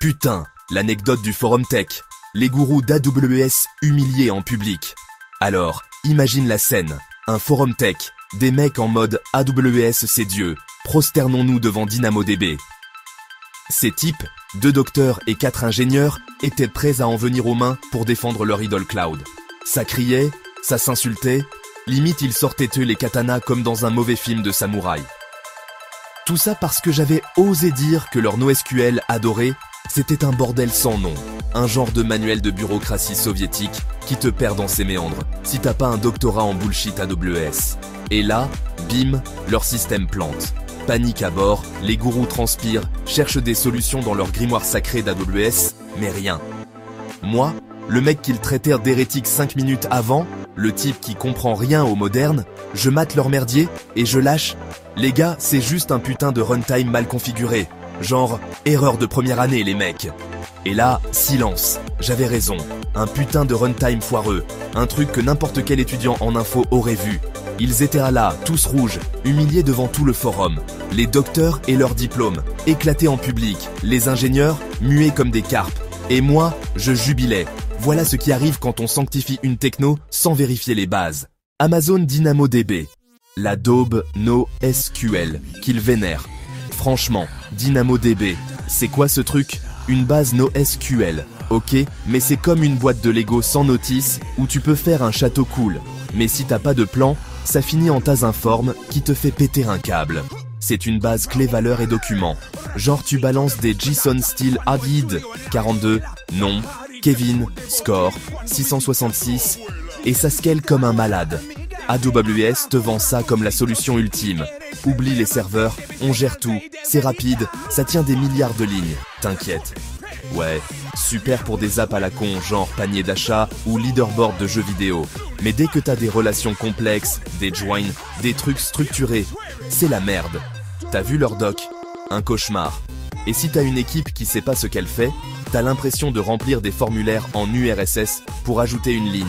Putain, l'anecdote du forum tech. Les gourous d'AWS humiliés en public. Alors, imagine la scène. Un forum tech, des mecs en mode AWS c'est Dieu, prosternons-nous devant DynamoDB. Ces types, 2 docteurs et 4 ingénieurs, étaient prêts à en venir aux mains pour défendre leur idole cloud. Ça criait, ça s'insultait, limite ils sortaient eux les katanas comme dans un mauvais film de samouraï. Tout ça parce que j'avais osé dire que leur NoSQL adoré, c'était un bordel sans nom, un genre de manuel de bureaucratie soviétique qui te perd dans ses méandres si t'as pas un doctorat en bullshit AWS. Et là, bim, leur système plante. Panique à bord, les gourous transpirent, cherchent des solutions dans leur grimoire sacré d'AWS, mais rien. Moi, le mec qu'ils traitèrent d'hérétique 5 minutes avant, le type qui comprend rien au moderne, je mate leur merdier et je lâche. Les gars, c'est juste un putain de runtime mal configuré. Genre, erreur de première année les mecs. Et là, silence, j'avais raison. Un putain de runtime foireux. Un truc que n'importe quel étudiant en info aurait vu. Ils étaient là, tous rouges, humiliés devant tout le forum. Les docteurs et leurs diplômes, éclatés en public. Les ingénieurs, muets comme des carpes. Et moi, je jubilais. Voilà ce qui arrive quand on sanctifie une techno sans vérifier les bases. Amazon DynamoDB. La daube NoSQL, qu'ils vénèrent. Franchement, DynamoDB, c'est quoi ce truc? Une base NoSQL, ok, mais c'est comme une boîte de Lego sans notice où tu peux faire un château cool. Mais si t'as pas de plan, ça finit en tas informe qui te fait péter un câble. C'est une base clé valeur et documents. Genre tu balances des JSON style Avid, 42, nom, Kevin, score, 666, et ça scale comme un malade. AWS te vend ça comme la solution ultime. Oublie les serveurs, on gère tout, c'est rapide, ça tient des milliards de lignes, t'inquiète. Ouais, super pour des apps à la con genre panier d'achat ou leaderboard de jeux vidéo. Mais dès que t'as des relations complexes, des joins, des trucs structurés, c'est la merde. T'as vu leur doc? Un cauchemar. Et si t'as une équipe qui sait pas ce qu'elle fait, t'as l'impression de remplir des formulaires en URSS pour ajouter une ligne.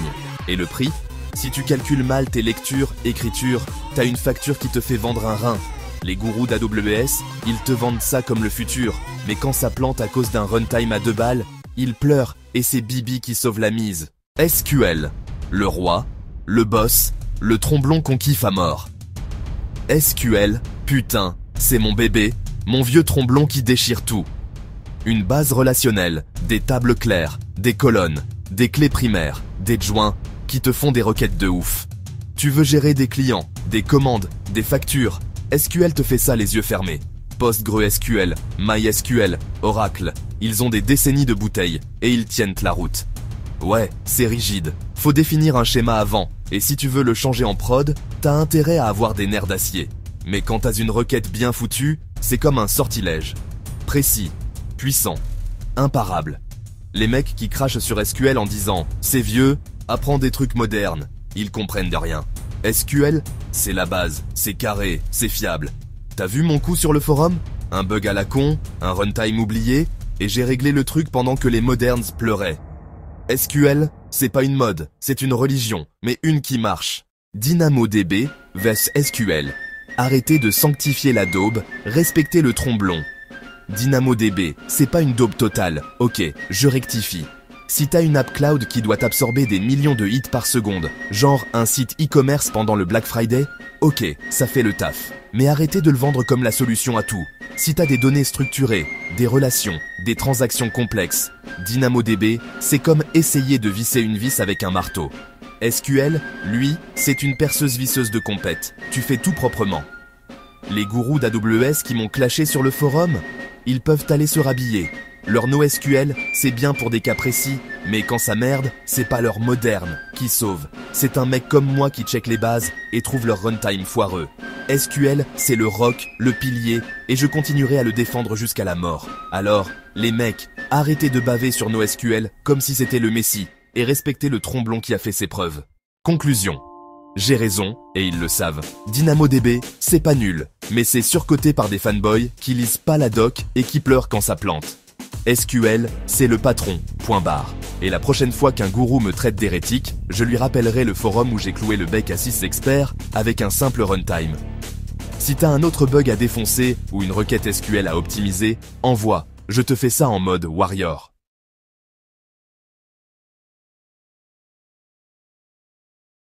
Et le prix? Si tu calcules mal tes lectures, écritures, t'as une facture qui te fait vendre un rein. Les gourous d'AWS, ils te vendent ça comme le futur, mais quand ça plante à cause d'un runtime à 2 balles, ils pleurent et c'est Bibi qui sauve la mise. SQL, le roi, le boss, le tromblon qu'on kiffe à mort. SQL, putain, c'est mon bébé, mon vieux tromblon qui déchire tout. Une base relationnelle, des tables claires, des colonnes, des clés primaires, des joins, qui te font des requêtes de ouf. Tu veux gérer des clients, des commandes, des factures. SQL te fait ça les yeux fermés. PostgreSQL, MySQL, Oracle, ils ont des décennies de bouteilles et ils tiennent la route. Ouais, c'est rigide. Faut définir un schéma avant et si tu veux le changer en prod, t'as intérêt à avoir des nerfs d'acier. Mais quand t'as une requête bien foutue, c'est comme un sortilège. Précis, puissant, imparable. Les mecs qui crachent sur SQL en disant « c'est vieux », apprends des trucs modernes, ils comprennent de rien. SQL, c'est la base, c'est carré, c'est fiable. T'as vu mon coup sur le forum? Un bug à la con, un runtime oublié, et j'ai réglé le truc pendant que les moderns pleuraient. SQL, c'est pas une mode, c'est une religion, mais une qui marche. DynamoDB vs SQL. Arrêtez de sanctifier la daube, respectez le tromblon. DynamoDB, c'est pas une daube totale, ok, je rectifie. Si t'as une app cloud qui doit absorber des millions de hits par seconde, genre un site e-commerce pendant le Black Friday, ok, ça fait le taf. Mais arrêtez de le vendre comme la solution à tout. Si t'as des données structurées, des relations, des transactions complexes, DynamoDB, c'est comme essayer de visser une vis avec un marteau. SQL, lui, c'est une perceuse visseuse de compète. Tu fais tout proprement. Les gourous d'AWS qui m'ont clashé sur le forum, ils peuvent aller se rhabiller. Leur NoSQL, c'est bien pour des cas précis, mais quand ça merde, c'est pas leur moderne qui sauve. C'est un mec comme moi qui check les bases et trouve leur runtime foireux. SQL, c'est le roc, le pilier, et je continuerai à le défendre jusqu'à la mort. Alors, les mecs, arrêtez de baver sur NoSQL comme si c'était le messie, et respectez le tromblon qui a fait ses preuves. Conclusion. J'ai raison, et ils le savent. DynamoDB, c'est pas nul, mais c'est surcoté par des fanboys qui lisent pas la doc et qui pleurent quand ça plante. SQL, c'est le patron, point barre. Et la prochaine fois qu'un gourou me traite d'hérétique, je lui rappellerai le forum où j'ai cloué le bec à 6 experts avec un simple runtime. Si t'as un autre bug à défoncer ou une requête SQL à optimiser, envoie. Je te fais ça en mode warrior.